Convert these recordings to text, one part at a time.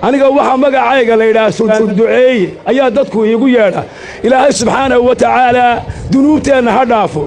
aniga waxa magacayga la yiraahdo sultaan duceey ayaa dadku iigu yeedha ilaahay subxaanahu wa ta'aala dunuubteena ha dhaafo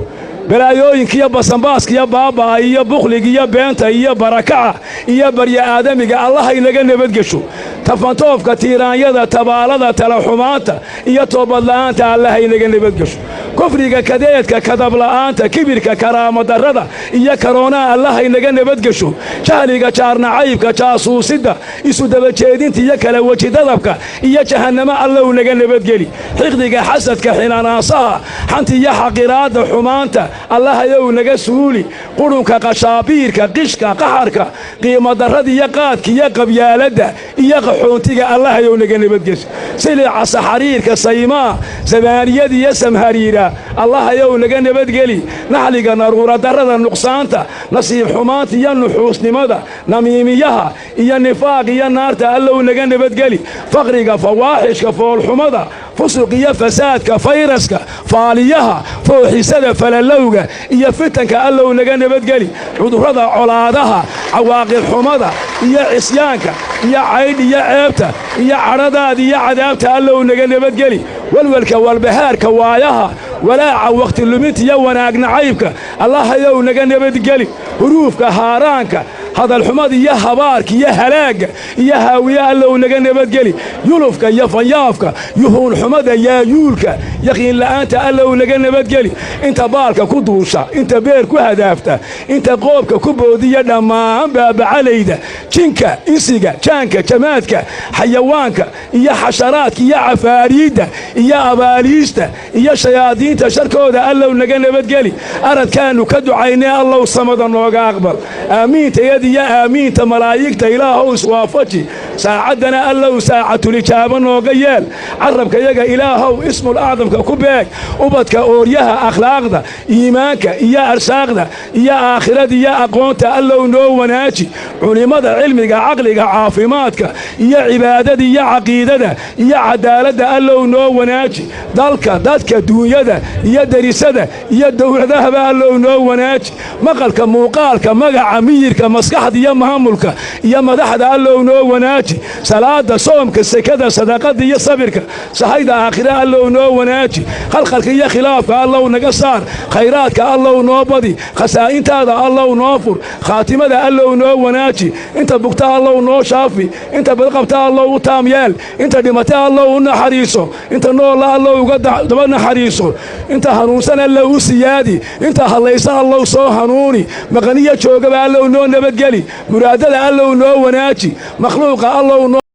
balaayooyinkiyo basanbaaskiyo baabaa iyo bukhligiyo beenta iyo barakaca iyo barya aadamiga allah inaga nabadgesho tafantoofka tiiraanyada tabaalada talaxumaanta iyo toobadla'aanta allah inaga nabadgesho kufriga kadeedka kadabla'aanta kibirka karaamadarrada iyo karoonaa allah inaga nabadgesho jahliga jaarnacaybka jaasuusidda isu dabajeedinta iyo kala wejidadabka iyo jahannamo allow naga nabadgeli xiqdiga xasadka xinanaasaha xanta iyo xaqiraadda xumaanta allah ayow naga suuli qurunka qashaabiirka qishka qaxarka qiimadarrada iyo qaadka iyo qabyaaladda iyo qaxoontiga allah ayow naga nabadgesho silica saxariirka saymaa zamaaniyada iyo samhariira allah ayow naga nabadgeli naxliga naruuradarrada nuqsaanta nasiib xumaanta iyo nuxuusnimada namiimiyaha iyo nifaaq iyo naarta allow naga nabadgeli faqriga fawaaxishka foolxumada fusuq iyo fasaadka fayraska faaliyaha fooxisada falalowga iyo fitanka allow naga nabadgeli cudurrada colaadaha cawaaqib xumada iyo cisyaanka iyo caydh iyo ceebta iyo cadhadaada iyo cadaabta allow naga nabadgeli walwalka walbahaarka waayaha walaaca wakhti luminta iyo wanaag nacaybka allah ayow naga nabadgeli huruufka haaraanka hadalxumada iyo habaarka iyo halaagga iyo haawiye allow naga nabadgeli yulufka iyo fanyaafka yuhuunxumada yaayuulka yaqiinla'aanta allow naga nabadgeli inta baalka ku duusha inta beer ku hadaafta inta qoobka ku boodiya dhammaan baabacalayda jinka insiga jaanka jamaadka xayawaanka iyo xasharaadka iyo cafaariidda iyo abaaliista iyo shayaadiinta sharkooda allow naga nabadgeli aradkaannu ka ducaynay allow samada nooga aqbal aamiinta يا آمين تملايك إله سوافجي ساعدنا الله ساعة الإجابة نوغيال عربك يجا إله اسم الأعظم ككبك وبدك أوريها أخلاق ده إيمانك يا أرساق ده يا آخرة يا أقوانت الله نو وناجي علماء علمك عقلك عافماتك يا عبادة يا عقيدة ده يا عدالة ده الله نو وناجي ذلك دنيا ده يا درسة ده يا دور ذهب الله نو وناجي مقالك موقالك مقع عميرك مسكحد يا مهملك يا مدحد الله نو وناجي صلاة صومك السكدة صدقة يا صبرك صحيدة آخرة الله نو وناجي خلقك يا خلافك الله نقصار خيراتك الله نوبدي خسائنت هذا الله نوفر خاتمة الله نو وناجي انت بقتا الله نو شافي انت بلقبتا الله تاميال انت دمتا الله نحريسو انت نو الله وقد دبنا حريسو انت هنوسنا الله سيادي انت هليس الله سو هنوني مغنية شوقة الله نو نبتقلي مرادة الله نو وناجي مخلوق الله نو